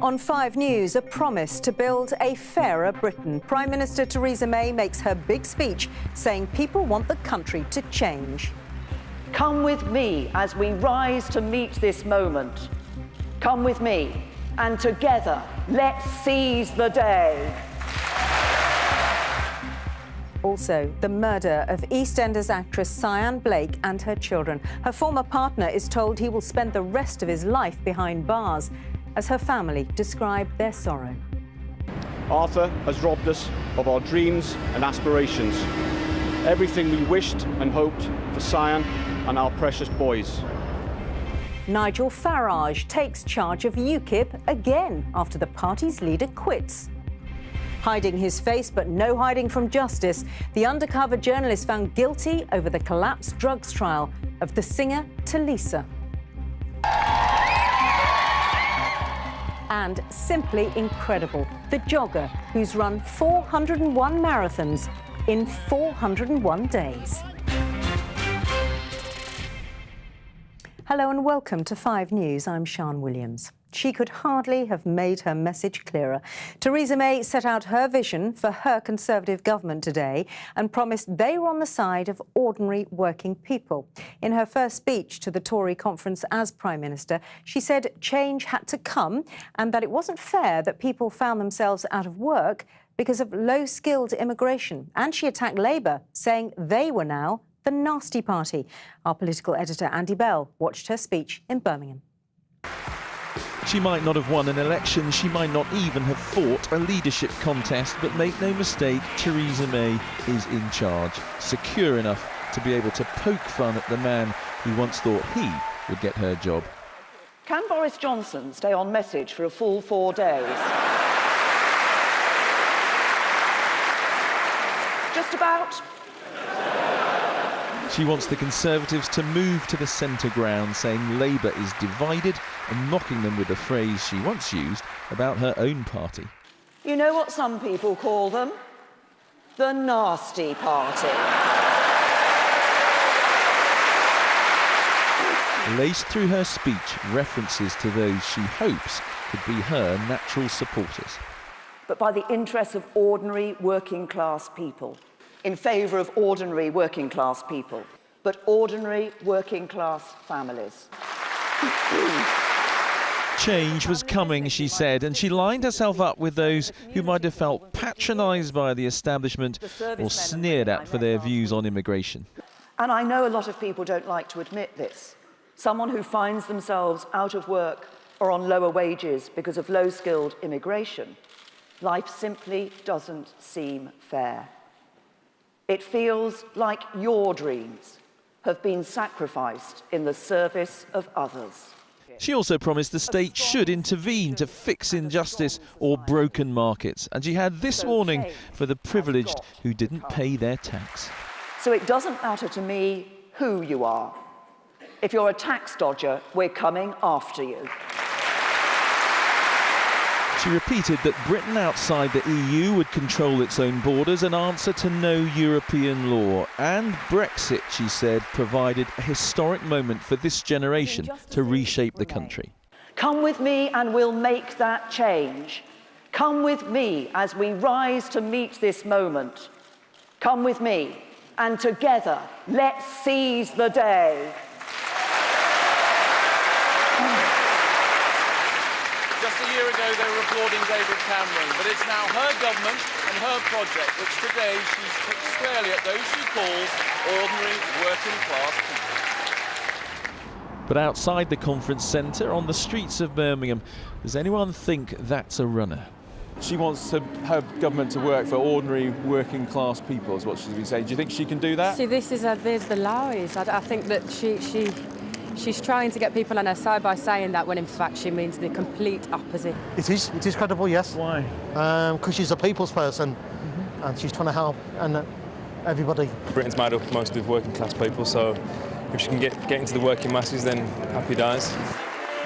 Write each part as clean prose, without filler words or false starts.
On 5 News, a promise to build a fairer Britain. Prime Minister Theresa May makes her big speech saying people want the country to change. Come with me as we rise to meet this moment. Come with me, and together, let's seize the day. Also, the murder of EastEnders actress Cyan Blake and her children. Her former partner is told he will spend the rest of his life behind bars, as her family describe their sorrow. Arthur has robbed us of our dreams and aspirations. Everything we wished and hoped for Cyan and our precious boys. Nigel Farage takes charge of UKIP again after the party's leader quits. Hiding his face, but no hiding from justice, the undercover journalist found guilty over the collapsed drugs trial of the singer Tulisa. And simply incredible, the jogger who's run 401 marathons in 401 days. Hello and welcome to 5 News. I'm Sian Williams. She could hardly have made her message clearer. Theresa May set out her vision for her Conservative government today and promised they were on the side of ordinary working people. In her first speech to the Tory conference as Prime Minister, she said change had to come and that it wasn't fair that people found themselves out of work because of low-skilled immigration. And she attacked Labour, saying they were now the nasty party. Our political editor Andy Bell watched her speech in Birmingham. She might not have won an election, she might not even have fought a leadership contest, but make no mistake, Theresa May is in charge, secure enough to be able to poke fun at the man who once thought he would get her job. Can Boris Johnson stay on message for a full 4 days? Just about. She wants the Conservatives to move to the centre ground, saying Labour is divided and mocking them with a phrase she once used about her own party. You know what some people call them? The nasty party. Laced through her speech, references to those she hopes could be her natural supporters. But by the interests of ordinary working class people. In favour of ordinary working class people, but ordinary working class families. Change was coming, she said, and she lined herself up with those who might have felt patronised by the establishment or sneered at for their views on immigration. And I know a lot of people don't like to admit this. Someone who finds themselves out of work or on lower wages because of low-skilled immigration, life simply doesn't seem fair. It feels like your dreams have been sacrificed in the service of others. She also promised the state should intervene to fix injustice or broken markets. And she had this warning for the privileged who didn't pay their tax. So it doesn't matter to me who you are. If you're a tax dodger, we're coming after you. She repeated that Britain outside the EU would control its own borders and answer to no European law. And Brexit, she said, provided a historic moment for this generation to reshape the country. Come with me and we'll make that change. Come with me as we rise to meet this moment. Come with me, and together, let's seize the day. Just a year ago, they were applauding David Cameron, but it's now her government and her project, which today she's picked squarely at those she calls ordinary working-class people. But outside the conference centre, on the streets of Birmingham, does anyone think that's a runner? She wants her government to work for ordinary working-class people, is what she's been saying. Do you think she can do that? See, there's the lies. I think that she's trying to get people on her side by saying that, when in fact she means the complete opposite. It is credible, yes. Why? Because she's a people's person, and she's trying to help and everybody. Britain's made up mostly of working class people, so if she can get into the working masses, then happy days.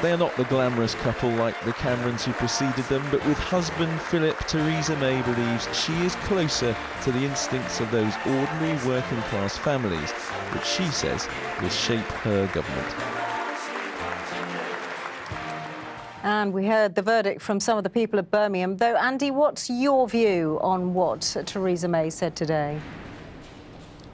They are not the glamorous couple like the Camerons who preceded them, but with husband Philip, Theresa May believes she is closer to the instincts of those ordinary working class families, which she says will shape her government. And we heard the verdict from some of the people of Birmingham. Though, Andy, what's your view on what Theresa May said today?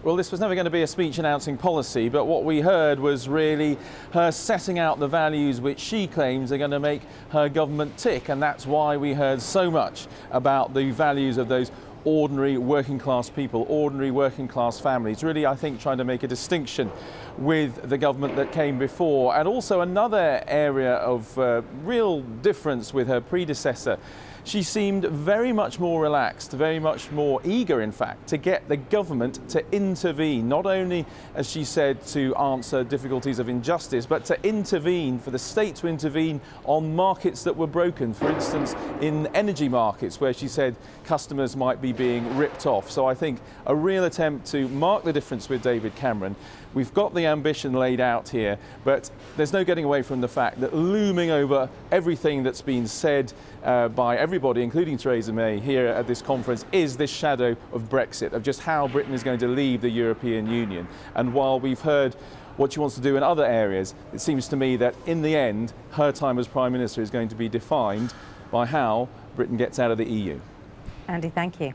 Well, this was never going to be a speech announcing policy, but what we heard was really her setting out the values which she claims are going to make her government tick, and that's why we heard so much about the values of those ordinary working class people, ordinary working class families, really I think trying to make a distinction with the government that came before. And also another area of real difference with her predecessor. She seemed very much more relaxed, very much more eager, in fact, to get the government to intervene, not only, as she said, to answer difficulties of injustice, but to intervene, for the state to intervene on markets that were broken, for instance, in energy markets, where she said customers might be being ripped off. So I think a real attempt to mark the difference with David Cameron. We've got the ambition laid out here, but there's no getting away from the fact that looming over everything that's been said by everybody, including Theresa May, here at this conference, is this shadow of Brexit, of just how Britain is going to leave the European Union. And while we've heard what she wants to do in other areas, it seems to me that in the end, her time as Prime Minister is going to be defined by how Britain gets out of the EU. Andy, thank you.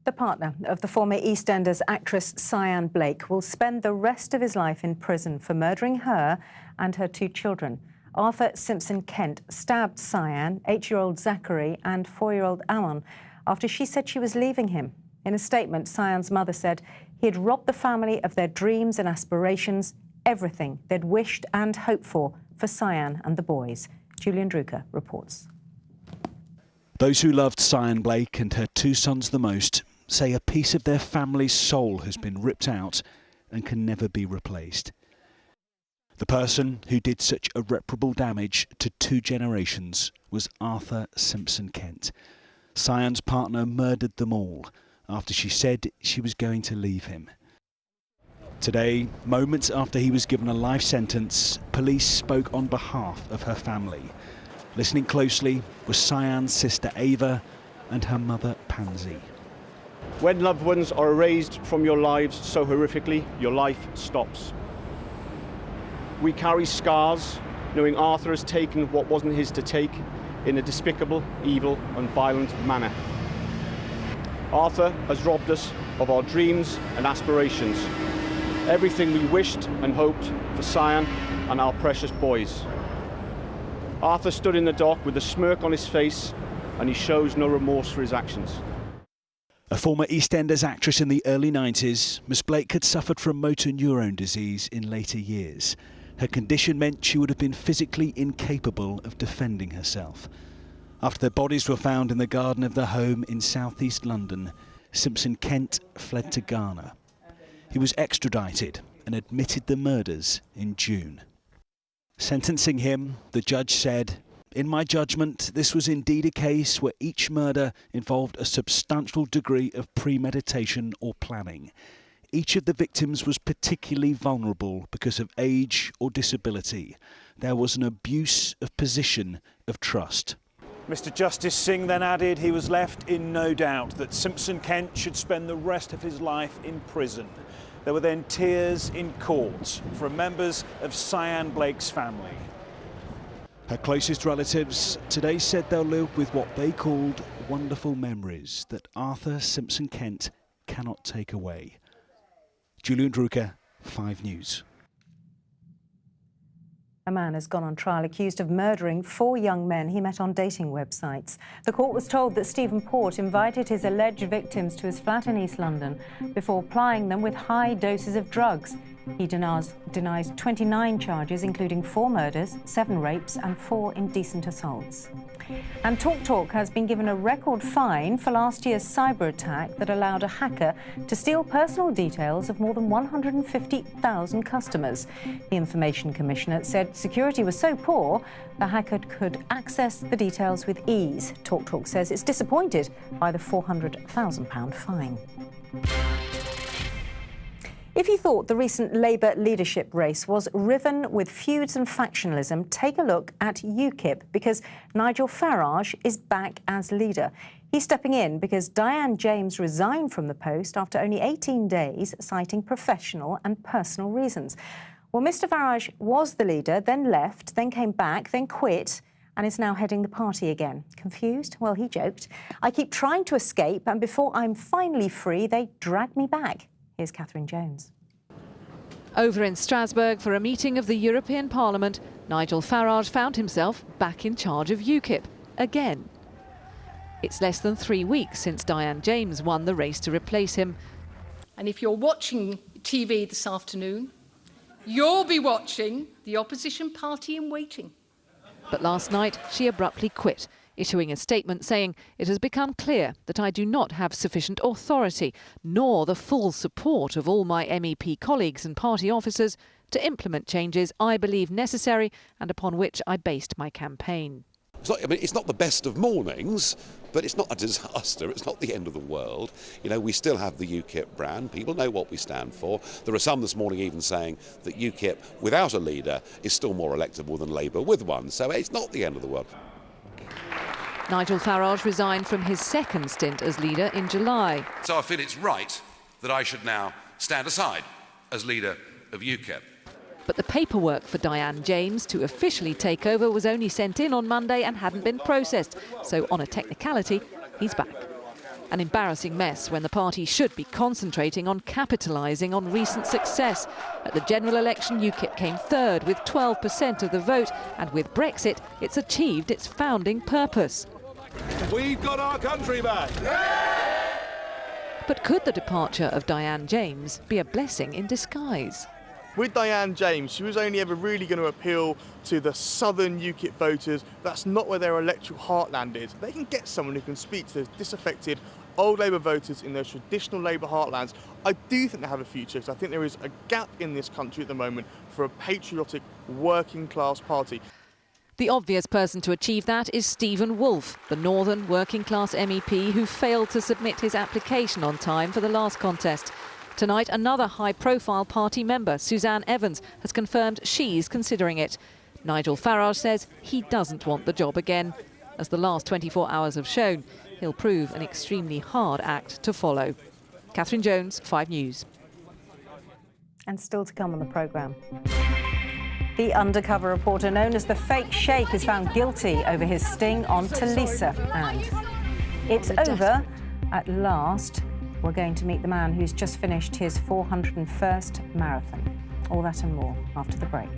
The partner of the former EastEnders actress Cyan Blake will spend the rest of his life in prison for murdering her and her 2 children. Arthur Simpson Kent stabbed Cyan, 8-year-old Zachary and 4-year-old Ammon after she said she was leaving him. In a statement, Cyan's mother said he had robbed the family of their dreams and aspirations, everything they'd wished and hoped for Cyan and the boys. Julian Drucker reports. Those who loved Cyan Blake and her 2 sons the most say a piece of their family's soul has been ripped out and can never be replaced. The person who did such irreparable damage to 2 generations was Arthur Simpson Kent. Cyan's partner murdered them all after she said she was going to leave him. Today, moments after he was given a life sentence, police spoke on behalf of her family. Listening closely was Cyan's sister Ava and her mother Pansy. When loved ones are erased from your lives so horrifically, your life stops. We carry scars, knowing Arthur has taken what wasn't his to take in a despicable, evil and violent manner. Arthur has robbed us of our dreams and aspirations, everything we wished and hoped for Cyan and our precious boys. Arthur stood in the dock with a smirk on his face, and he shows no remorse for his actions. A former EastEnders actress in the early 90s, Miss Blake had suffered from motor neurone disease in later years. Her condition meant she would have been physically incapable of defending herself. After their bodies were found in the garden of their home in southeast London, Simpson Kent fled to Ghana. He was extradited and admitted the murders in June. Sentencing him, the judge said, "In my judgment, this was indeed a case where each murder involved a substantial degree of premeditation or planning. Each of the victims was particularly vulnerable because of age or disability. There was an abuse of position of trust." Mr. Justice Singh then added he was left in no doubt that Simpson Kent should spend the rest of his life in prison. There were then tears in court from members of Cyan Blake's family. Her closest relatives today said they'll live with what they called wonderful memories that Arthur Simpson Kent cannot take away. Julian Drucker, 5 News. A man has gone on trial accused of murdering 4 young men he met on dating websites. The court was told that Stephen Port invited his alleged victims to his flat in East London before plying them with high doses of drugs. He denies 29 charges, including 4 murders, 7 rapes and 4 indecent assaults. And TalkTalk has been given a record fine for last year's cyber attack that allowed a hacker to steal personal details of more than 150,000 customers. The Information Commissioner said security was so poor, the hacker could access the details with ease. TalkTalk says it's disappointed by the £400,000 fine. If you thought the recent Labour leadership race was riven with feuds and factionalism, take a look at UKIP, because Nigel Farage is back as leader. He's stepping in because Diane James resigned from the post after only 18 days, citing professional and personal reasons. Well, Mr Farage was the leader, then left, then came back, then quit, and is now heading the party again. Confused? Well, he joked, "I keep trying to escape, and before I'm finally free, they drag me back." Here's Catherine Jones. Over in Strasbourg for a meeting of the European Parliament, Nigel Farage found himself back in charge of UKIP again. It's less than 3 weeks since Diane James won the race to replace him. And if you're watching TV this afternoon, you'll be watching the opposition party in waiting. But last night she abruptly quit, issuing a statement saying, "It has become clear that I do not have sufficient authority, nor the full support of all my MEP colleagues and party officers to implement changes I believe necessary and upon which I based my campaign." It's not the best of mornings, but it's not a disaster. It's not the end of the world. You know, we still have the UKIP brand. People know what we stand for. There are some this morning even saying that UKIP without a leader is still more electable than Labour with one. So it's not the end of the world. Nigel Farage resigned from his second stint as leader in July. So I feel it's right that I should now stand aside as leader of UKIP. But the paperwork for Diane James to officially take over was only sent in on Monday and hadn't been processed. So on a technicality, he's back. An embarrassing mess when the party should be concentrating on capitalising on recent success. At the general election, UKIP came third with 12% of the vote, and with Brexit, it's achieved its founding purpose. We've got our country back! But could the departure of Diane James be a blessing in disguise? With Diane James, she was only ever really going to appeal to the southern UKIP voters. That's not where their electoral heartland is. They can get someone who can speak to those disaffected old Labour voters in those traditional Labour heartlands. I do think they have a future, because I think there is a gap in this country at the moment for a patriotic working class party. The obvious person to achieve that is Stephen Woolfe, the northern working class MEP who failed to submit his application on time for the last contest. Tonight, another high-profile party member, Suzanne Evans, has confirmed she's considering it. Nigel Farage says he doesn't want the job again. As the last 24 hours have shown, he'll prove an extremely hard act to follow. Catherine Jones, 5 News. And still to come on the programme. The undercover reporter known as the Fake Sheikh is found guilty over his sting on Tulisa. And it's over at last. We're going to meet the man who's just finished his 401st marathon. All that and more after the break.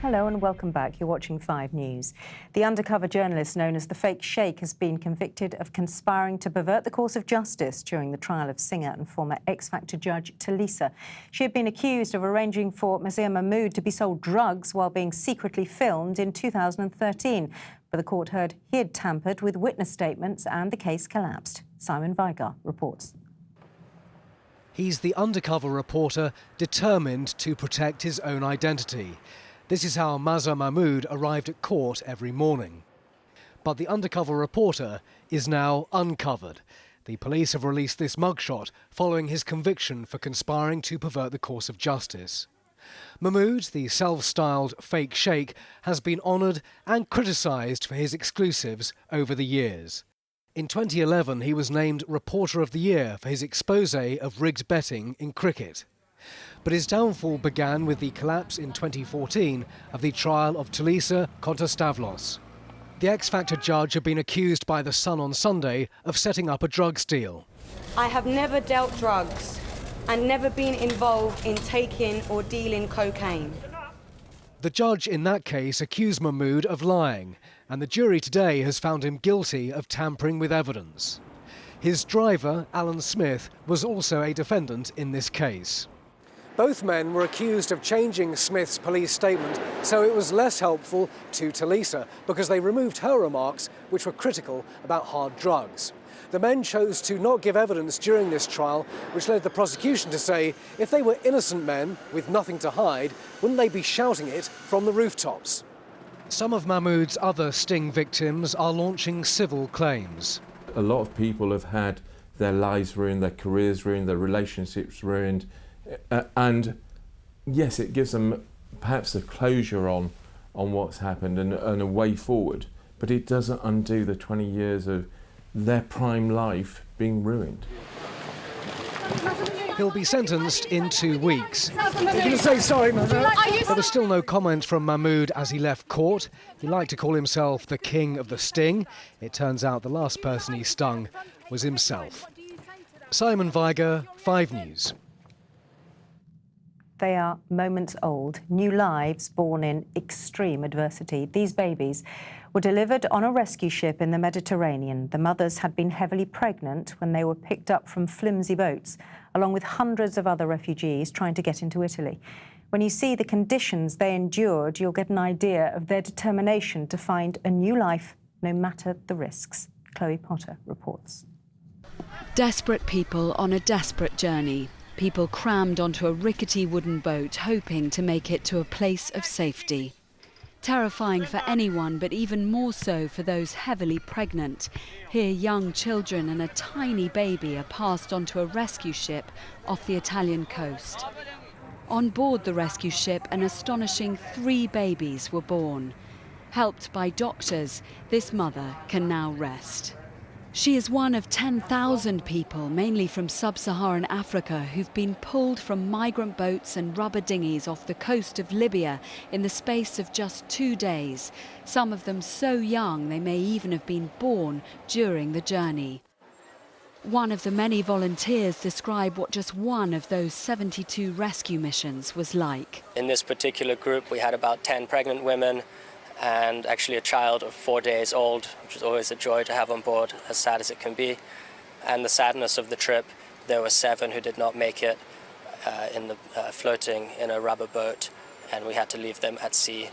Hello and welcome back. You're watching 5 News. The undercover journalist known as the Fake Sheikh has been convicted of conspiring to pervert the course of justice during the trial of singer and former X Factor judge Tulisa. She had been accused of arranging for Mazia Mahmood to be sold drugs while being secretly filmed in 2013. But the court heard he had tampered with witness statements and the case collapsed. Simon Vigar reports. He's the undercover reporter determined to protect his own identity. This is how Mazia Mahmood arrived at court every morning. But the undercover reporter is now uncovered. The police have released this mugshot following his conviction for conspiring to pervert the course of justice. Mahmood, the self-styled Fake Sheikh, has been honoured and criticised for his exclusives over the years. In 2011, he was named Reporter of the Year for his exposé of rigged betting in cricket. But his downfall began with the collapse in 2014 of the trial of Tulisa Kontostavlos. The X Factor judge had been accused by The Sun on Sunday of setting up a drugs deal. I have never dealt drugs and never been involved in taking or dealing cocaine. The judge in that case accused Mahmood of lying, and the jury today has found him guilty of tampering with evidence. His driver, Alan Smith, was also a defendant in this case. Both men were accused of changing Smith's police statement so it was less helpful to Tulisa because they removed her remarks, which were critical about hard drugs. The men chose to not give evidence during this trial, which led the prosecution to say if they were innocent men with nothing to hide, wouldn't they be shouting it from the rooftops? Some of Mahmood's other sting victims are launching civil claims. A lot of people have had their lives ruined, their careers ruined, their relationships ruined. And yes, it gives them perhaps a closure on on what's happened and a way forward. But it doesn't undo the 20 years of their prime life being ruined. He'll be sentenced in 2 weeks. You're going to say sorry, Mahmoud? There was still no comment from Mahmoud as he left court. He liked to call himself the king of the sting. It turns out the last person he stung was himself. Simon Viger, 5 News. They are moments old, new lives born in extreme adversity. These babies were delivered on a rescue ship in the Mediterranean. The mothers had been heavily pregnant when they were picked up from flimsy boats, along with hundreds of other refugees trying to get into Italy. When you see the conditions they endured, you'll get an idea of their determination to find a new life, no matter the risks. Chloe Potter reports. Desperate people on a desperate journey. People crammed onto a rickety wooden boat, hoping to make it to a place of safety. Terrifying for anyone, but even more so for those heavily pregnant. Here, young children and a tiny baby are passed onto a rescue ship off the Italian coast. On board the rescue ship, an astonishing 3 babies were born. Helped by doctors, this mother can now rest. She is one of 10,000 people, mainly from sub-Saharan Africa, who've been pulled from migrant boats and rubber dinghies off the coast of Libya in the space of just 2 days. Some of them so young they may even have been born during the journey. One of the many volunteers described what just one of those 72 rescue missions was like. In this particular group, we had about 10 pregnant women and actually a child of 4 days old, which is always a joy to have on board, as sad as it can be. And the sadness of the trip, there were 7 who did not make it floating in a rubber boat, and we had to leave them at sea.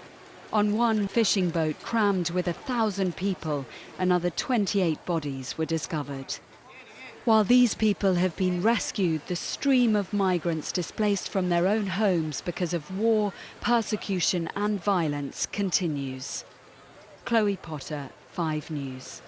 On one fishing boat crammed with 1,000 people, another 28 bodies were discovered. While these people have been rescued, the stream of migrants displaced from their own homes because of war, persecution and violence continues. Chloe Potter, 5 News.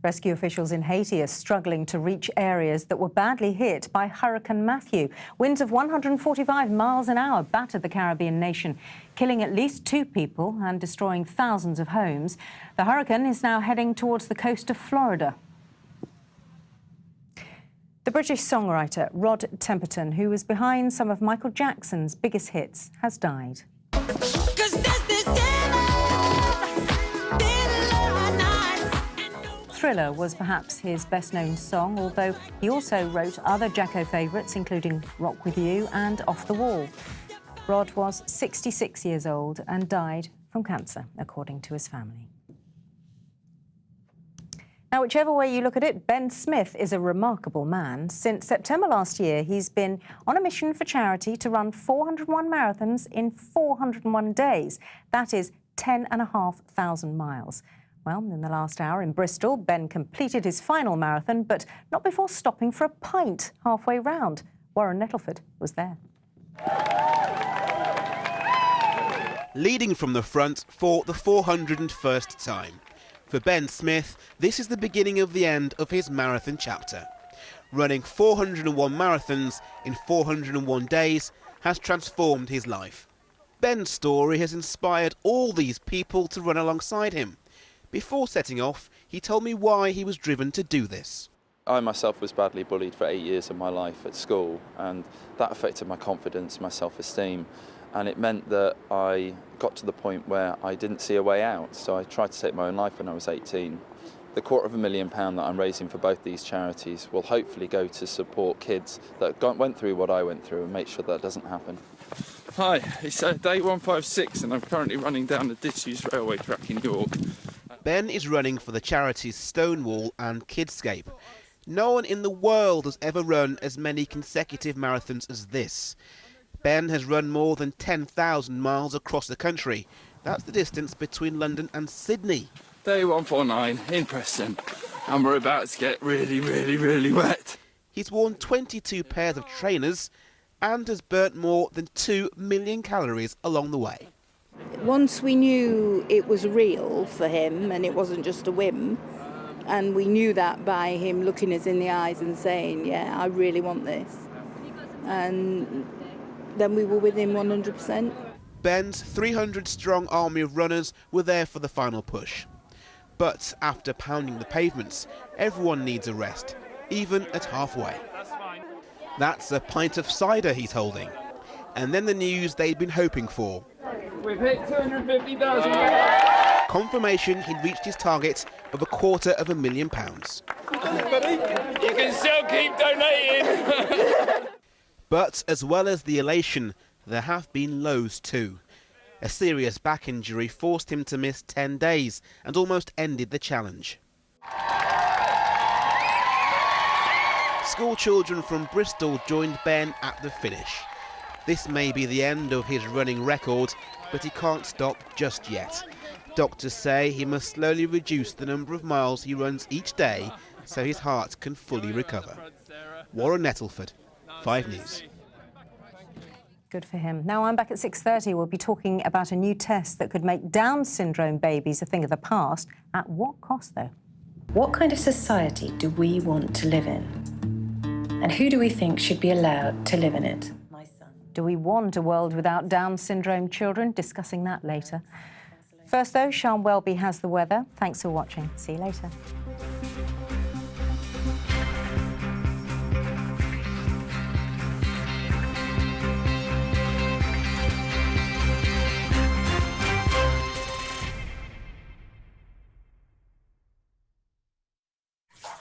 Rescue officials in Haiti are struggling to reach areas that were badly hit by Hurricane Matthew. Winds of 145 miles an hour battered the Caribbean nation, killing at least 2 people and destroying thousands of homes. The hurricane is now heading towards the coast of Florida. The British songwriter Rod Temperton, who was behind some of Michael Jackson's biggest hits, has died. Thriller was perhaps his best-known song, although he also wrote other Jacko favourites, including Rock With You and Off the Wall. Rod was 66 years old and died from cancer, according to his family. Now, whichever way you look at it, Ben Smith is a remarkable man. Since September last year, he's been on a mission for charity to run 401 marathons in 401 days. That is 10,500 miles. Well, in the last hour in Bristol, Ben completed his final marathon, but not before stopping for a pint halfway round. Warren Nettleford was there. Leading from the front for the 401st time. For Ben Smith, this is the beginning of the end of his marathon chapter. Running 401 marathons in 401 days has transformed his life. Ben's story has inspired all these people to run alongside him. Before setting off, he told me why he was driven to do this. I myself was badly bullied for 8 years of my life at school, and that affected my confidence, my self-esteem. And it meant that I got to the point where I didn't see a way out, so I tried to take my own life when I was 18. The £250,000 that I'm raising for both these charities will hopefully go to support kids that went through what I went through and make sure that doesn't happen. Hi, it's day 156 and I'm currently running down the disused railway track in York. Ben is running for the charities Stonewall and Kidscape. No one in the world has ever run as many consecutive marathons as this. Ben has run more than 10,000 miles across the country. That's the distance between London and Sydney. Day 149 in Preston, and we're about to get really wet. He's worn 22 pairs of trainers and has burnt more than 2 million calories along the way. Once we knew it was real for him and it wasn't just a whim, and we knew that by him looking us in the eyes and saying, yeah, I really want this. And then we were with him 100%. Ben's 300-strong army of runners were there for the final push. But after pounding the pavements, everyone needs a rest, even at halfway. That's a pint of cider he's holding. And then the news they'd been hoping for. We've hit 250,000. Confirmation he'd reached his target of £250,000. You can still keep donating. But as well as the elation, there have been lows too. A serious back injury forced him to miss 10 days and almost ended the challenge. School children from Bristol joined Ben at the finish. This may be the end of his running record, but he can't stop just yet. Doctors say he must slowly reduce the number of miles he runs each day so his heart can fully recover. Warren Nettleford, 5 News. Good for him. Now I'm back at 6:30. We'll be talking about a new test that could make Down syndrome babies a thing of the past. At what cost, though? What kind of society do we want to live in? And who do we think should be allowed to live in it? Do we want a world without Down syndrome children? Discussing that later. First, though, Sian Welby has the weather. Thanks for watching. See you later.